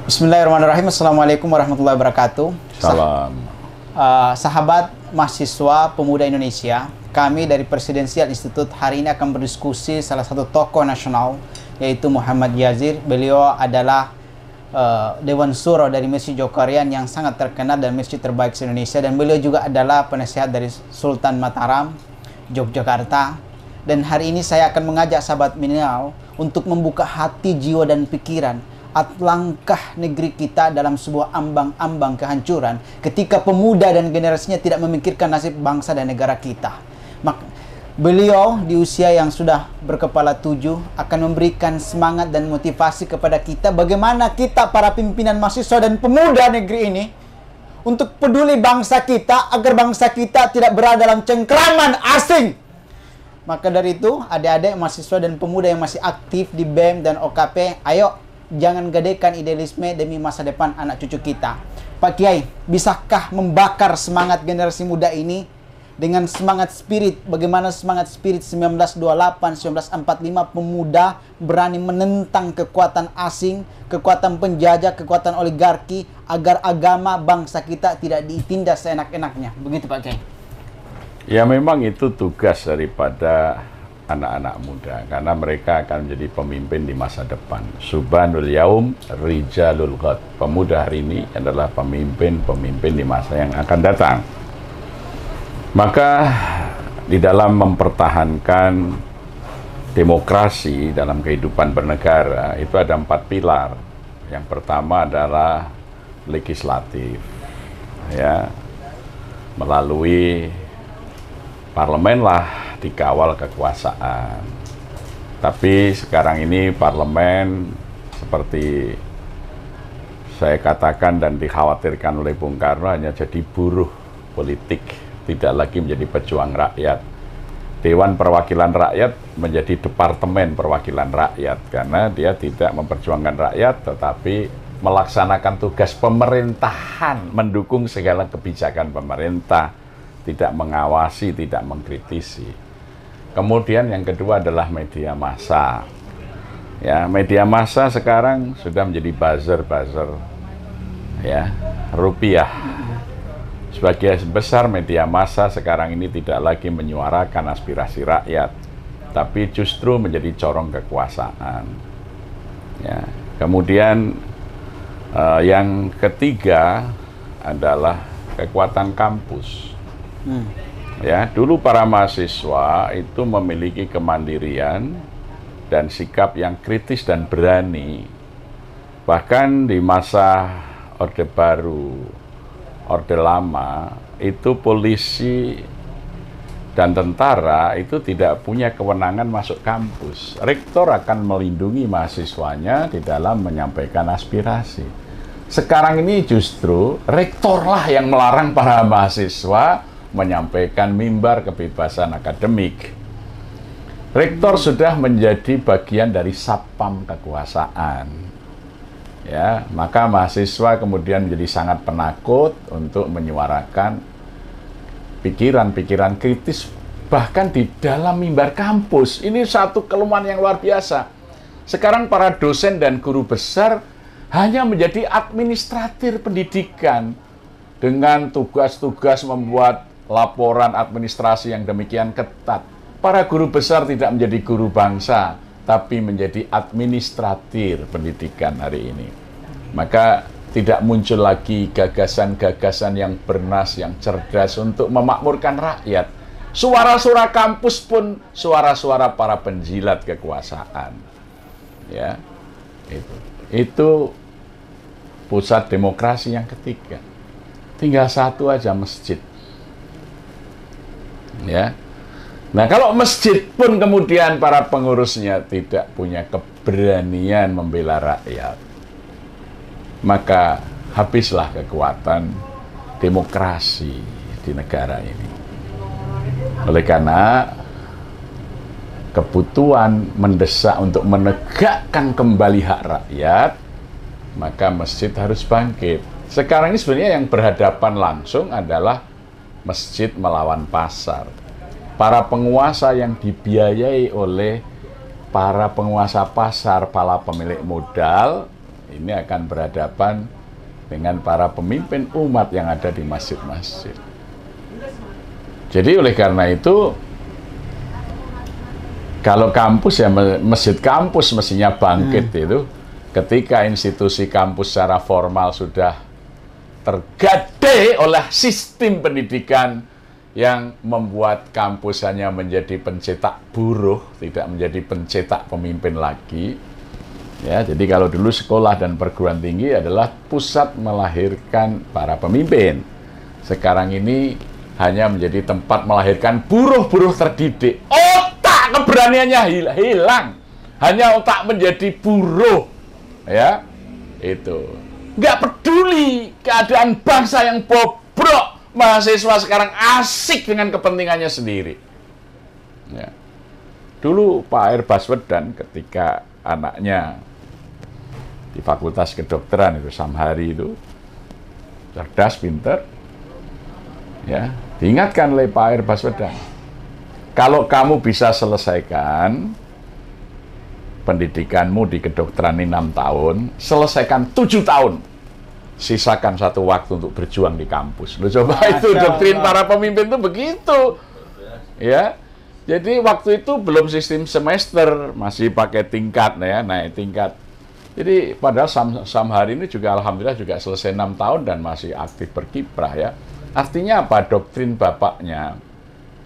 Bismillahirrahmanirrahim. Assalamualaikum warahmatullahi wabarakatuh. Salam. Sahabat mahasiswa pemuda Indonesia, kami dari Presidensial Institute hari ini akan berdiskusi salah satu tokoh nasional, yaitu Muhammad Yazir. Beliau adalah Dewan Suro dari Masjid Jokarian yang sangat terkenal dan masjid terbaik di Indonesia, dan beliau juga adalah penasihat dari Sultan Mataram, Yogyakarta. Dan hari ini saya akan mengajak sahabat milenial untuk membuka hati, jiwa, dan pikiran langkah negeri kita dalam sebuah ambang-ambang kehancuran ketika pemuda dan generasinya tidak memikirkan nasib bangsa dan negara kita. Beliau di usia yang sudah berkepala 7 akan memberikan semangat dan motivasi kepada kita bagaimana kita para pimpinan mahasiswa dan pemuda negeri ini untuk peduli bangsa kita agar bangsa kita tidak berada dalam cengkraman asing. Maka dari itu, adik-adik mahasiswa dan pemuda yang masih aktif di BEM dan OKP, ayo jangan gadekan idealisme demi masa depan anak cucu kita. Pak Kiai, bisakah membakar semangat generasi muda ini dengan semangat spirit? Bagaimana semangat spirit 1928, 1945 pemuda berani menentang kekuatan asing, kekuatan penjajah, kekuatan oligarki agar agama bangsa kita tidak ditindas seenak-enaknya. Begitu Pak Kiai. Ya memang itu tugas daripada anak-anak muda, karena mereka akan menjadi pemimpin di masa depan. Subhanul yaum rijalul ghad. Pemuda hari ini adalah pemimpin-pemimpin di masa yang akan datang. Maka di dalam mempertahankan demokrasi dalam kehidupan bernegara itu ada 4 pilar. Yang pertama adalah legislatif, ya, melalui parlemen lah dikawal kekuasaan. Tapi sekarang ini parlemen seperti saya katakan dan dikhawatirkan oleh Bung Karno hanya jadi buruh politik, tidak lagi menjadi pejuang rakyat. Dewan Perwakilan Rakyat menjadi Departemen Perwakilan Rakyat karena dia tidak memperjuangkan rakyat tetapi melaksanakan tugas pemerintahan, mendukung segala kebijakan pemerintah, tidak mengawasi, tidak mengkritisi. Kemudian yang kedua adalah media massa. Ya, media massa sekarang sudah menjadi buzzer, ya, rupiah. Sebagian besar media massa sekarang ini tidak lagi menyuarakan aspirasi rakyat, tapi justru menjadi corong kekuasaan. Ya. Kemudian yang ketiga adalah kekuatan kampus. Ya, dulu para mahasiswa itu memiliki kemandirian dan sikap yang kritis dan berani. Bahkan di masa Orde Baru, Orde Lama, itu polisi dan tentara itu tidak punya kewenangan masuk kampus. Rektor akan melindungi mahasiswanya di dalam menyampaikan aspirasi. Sekarang ini justru rektorlah yang melarang para mahasiswa menyampaikan mimbar kebebasan akademik. Rektor sudah menjadi bagian dari satpam kekuasaan. Ya, maka mahasiswa kemudian menjadi sangat penakut untuk menyuarakan pikiran-pikiran kritis bahkan di dalam mimbar kampus. Ini satu kelemahan yang luar biasa. Sekarang para dosen dan guru besar hanya menjadi administrator pendidikan dengan tugas-tugas membuat laporan administrasi yang demikian ketat. Para guru besar tidak menjadi guru bangsa, tapi menjadi administrator pendidikan hari ini. Maka tidak muncul lagi gagasan-gagasan yang bernas, yang cerdas untuk memakmurkan rakyat. Suara-suara kampus pun suara-suara para penjilat kekuasaan. Ya, itu pusat demokrasi yang ketiga. Tinggal satu aja, masjid. Ya. Nah, kalau masjid pun kemudian para pengurusnya tidak punya keberanian membela rakyat, maka habislah kekuatan demokrasi di negara ini. Oleh karena kebutuhan mendesak untuk menegakkan kembali hak rakyat, maka masjid harus bangkit. Sekarang ini sebenarnya yang berhadapan langsung adalah masjid melawan pasar. Para penguasa yang dibiayai oleh para penguasa pasar, para pemilik modal, ini akan berhadapan dengan para pemimpin umat yang ada di masjid-masjid. Jadi oleh karena itu, kalau kampus ya masjid kampus mestinya bangkit itu ketika institusi kampus secara formal sudah tergadai oleh sistem pendidikan yang membuat kampus hanya menjadi pencetak buruh, tidak menjadi pencetak pemimpin lagi. Ya, jadi kalau dulu sekolah dan perguruan tinggi adalah pusat melahirkan para pemimpin. Sekarang ini hanya menjadi tempat melahirkan buruh-buruh terdidik. Otak keberaniannya hilang. Hanya otak menjadi buruh. Ya, itu. Nggak peduli keadaan bangsa yang bobrok. Mahasiswa sekarang asik dengan kepentingannya sendiri. Ya. Dulu Pak Air Baswedan ketika anaknya di Fakultas Kedokteran itu Samhari itu cerdas, pinter, ya, diingatkan oleh Pak Air Baswedan, kalau kamu bisa selesaikan pendidikanmu di kedokteran ini 6 tahun, selesaikan 7 tahun, sisakan 1 waktu untuk berjuang di kampus. Loh, coba itu doktrin para pemimpin itu begitu, ya. Jadi waktu itu belum sistem semester, masih pakai tingkat, ya, naik tingkat. Jadi padahal Samhari ini juga alhamdulillah juga selesai 6 tahun dan masih aktif berkiprah, ya. Artinya apa? Doktrin bapaknya,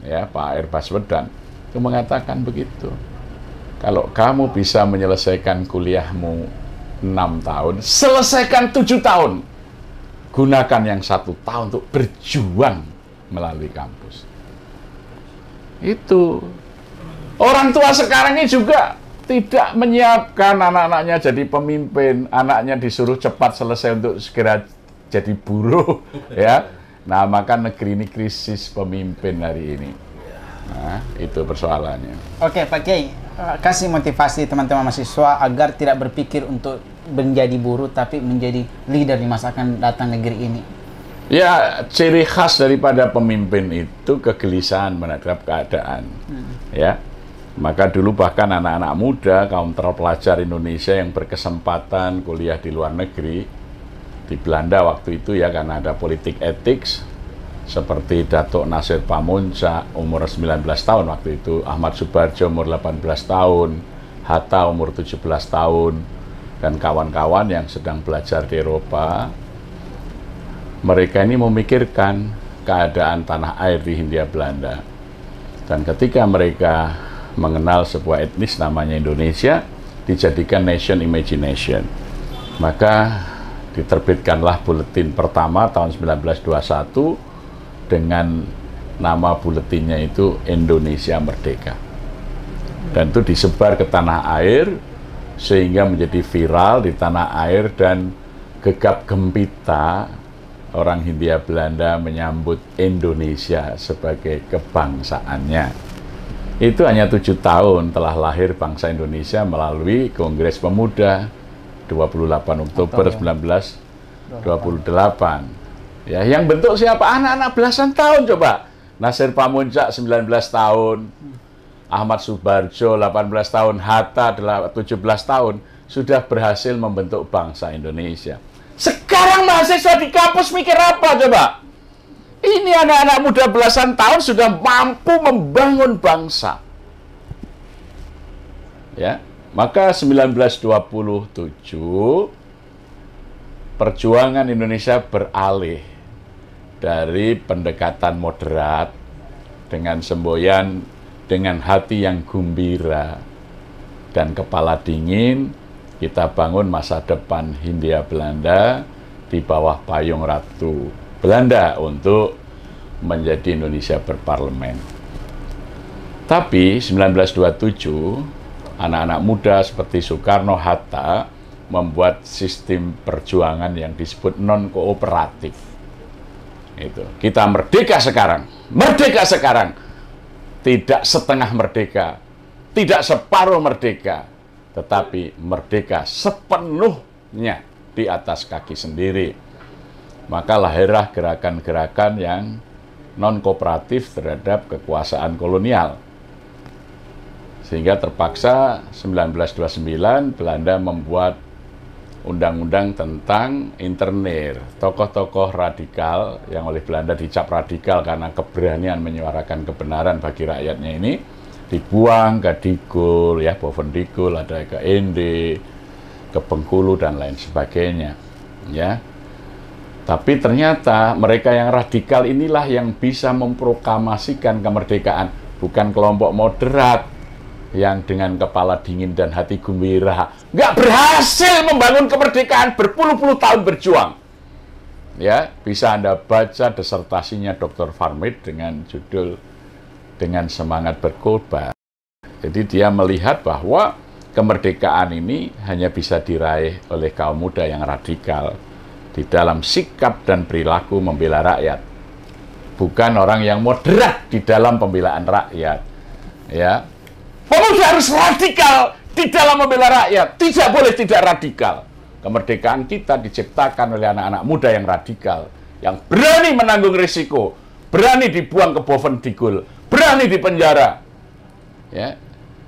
ya, Pak Air Baswedan itu mengatakan begitu. Kalau kamu bisa menyelesaikan kuliahmu 6 tahun, selesaikan 7 tahun. Gunakan yang 1 tahun untuk berjuang melalui kampus. Itu. Orang tua sekarang ini juga tidak menyiapkan anak-anaknya jadi pemimpin, anaknya disuruh cepat selesai untuk segera jadi buruh, ya. Nah, maka negeri ini krisis pemimpin hari ini. Nah, itu persoalannya. Oke, Pak Kiai, kasih motivasi teman-teman mahasiswa agar tidak berpikir untuk menjadi buruh, tapi menjadi leader di masa akan datang negeri ini. Ya, ciri khas daripada pemimpin itu kegelisahan menghadap keadaan, ya. Maka dulu bahkan anak-anak muda, kaum terpelajar Indonesia yang berkesempatan kuliah di luar negeri, di Belanda waktu itu ya, karena ada politik etik, seperti Datuk Nasir Pamuntjak umur 19 tahun waktu itu, Ahmad Subarjo umur 18 tahun, Hatta umur 17 tahun, dan kawan-kawan yang sedang belajar di Eropa. Mereka ini memikirkan keadaan tanah air di Hindia Belanda. Dan ketika mereka mengenal sebuah etnis namanya Indonesia, dijadikan nation imagination. Maka diterbitkanlah buletin pertama tahun 1921 dengan nama buletinnya itu Indonesia Merdeka. Dan itu disebar ke tanah air sehingga menjadi viral di tanah air, dan gegap gempita orang Hindia Belanda menyambut Indonesia sebagai kebangsaannya. Itu hanya 7 tahun telah lahir bangsa Indonesia melalui Kongres Pemuda 28 Oktober 1928. Ya, yang bentuk siapa? Anak-anak belasan tahun coba. Nasir Pamuntjak 19 tahun, Ahmad Subarjo 18 tahun, Hatta 17 tahun, sudah berhasil membentuk bangsa Indonesia. Sekarang mahasiswa di kampus mikir apa coba? Ini anak-anak muda belasan tahun sudah mampu membangun bangsa. Ya, maka 1927 perjuangan Indonesia beralih dari pendekatan moderat dengan semboyan, dengan hati yang gembira dan kepala dingin, kita bangun masa depan Hindia Belanda di bawah payung Ratu Belanda untuk menjadi Indonesia berparlemen. Tapi 1927 anak-anak muda seperti Soekarno, Hatta membuat sistem perjuangan yang disebut non-kooperatif. Itu. Kita merdeka sekarang. Merdeka sekarang. Tidak setengah merdeka, tidak separuh merdeka, tetapi merdeka sepenuhnya di atas kaki sendiri. Maka lahirlah gerakan-gerakan yang non-kooperatif terhadap kekuasaan kolonial. Sehingga terpaksa 1929 Belanda membuat undang-undang tentang internir. Tokoh-tokoh radikal yang oleh Belanda dicap radikal karena keberanian menyuarakan kebenaran bagi rakyatnya ini dibuang ke Digul, ya, Bovendigul, ada ke Ende, ke Bengkulu dan lain sebagainya, ya. Tapi ternyata mereka yang radikal inilah yang bisa memproklamasikan kemerdekaan, bukan kelompok moderat yang dengan kepala dingin dan hati gembira nggak berhasil membangun kemerdekaan, berpuluh-puluh tahun berjuang. Ya, bisa Anda baca disertasinya Dr. Farmit dengan judul Dengan Semangat Berkorban. Jadi dia melihat bahwa kemerdekaan ini hanya bisa diraih oleh kaum muda yang radikal di dalam sikap dan perilaku membela rakyat, bukan orang yang moderat di dalam pembelaan rakyat. Ya, pemuda harus radikal di dalam membela rakyat, tidak boleh tidak radikal. Kemerdekaan kita diciptakan oleh anak-anak muda yang radikal, yang berani menanggung risiko, berani dibuang ke Bovendigul, berani dipenjara. Ya,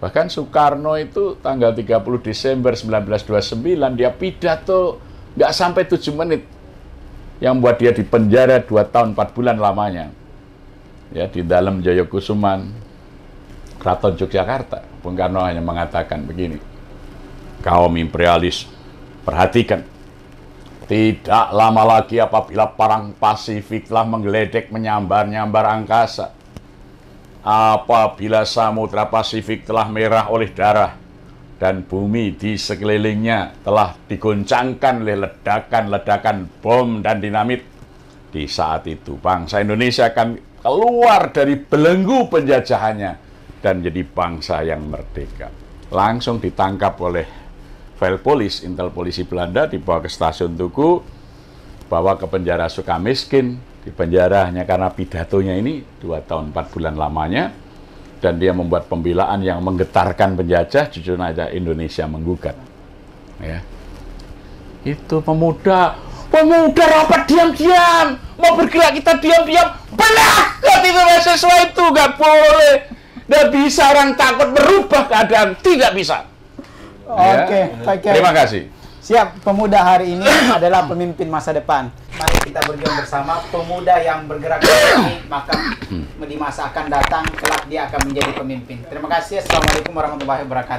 bahkan Soekarno itu tanggal 30 Desember 1929 dia pidato nggak sampai 7 menit yang buat dia dipenjara 2 tahun 4 bulan lamanya. Ya, di dalam Jayakusuman, Keraton Yogyakarta, Bung Karno hanya mengatakan begini, kaum imperialis, perhatikan, tidak lama lagi apabila perang Pasifik telah menggeledek menyambar-nyambar angkasa, apabila Samudra Pasifik telah merah oleh darah, dan bumi di sekelilingnya telah diguncangkan oleh ledakan-ledakan bom dan dinamit, di saat itu bangsa Indonesia akan keluar dari belenggu penjajahannya dan jadi bangsa yang merdeka. Langsung ditangkap oleh Velpolis, intel polisi Belanda, dibawa ke stasiun Tugu, bawa ke penjara Sukamiskin, di penjara hanya karena pidatonya ini 2 tahun 4 bulan lamanya, dan dia membuat pembelaan yang menggetarkan penjajah, jujur aja Indonesia menggugat. Ya. Itu pemuda rapat diam-diam, mau bergerak kita diam-diam, penakut itu mahasiswa itu, nggak boleh. Nggak bisa orang takut merubah keadaan, tidak bisa. Oke, oke. Terima kasih. Siap, pemuda hari ini adalah pemimpin masa depan. Mari kita berjuang bersama. Pemuda yang bergerak hari ini, maka di masa akan datang, kelak dia akan menjadi pemimpin. Terima kasih. Assalamualaikum warahmatullahi wabarakatuh.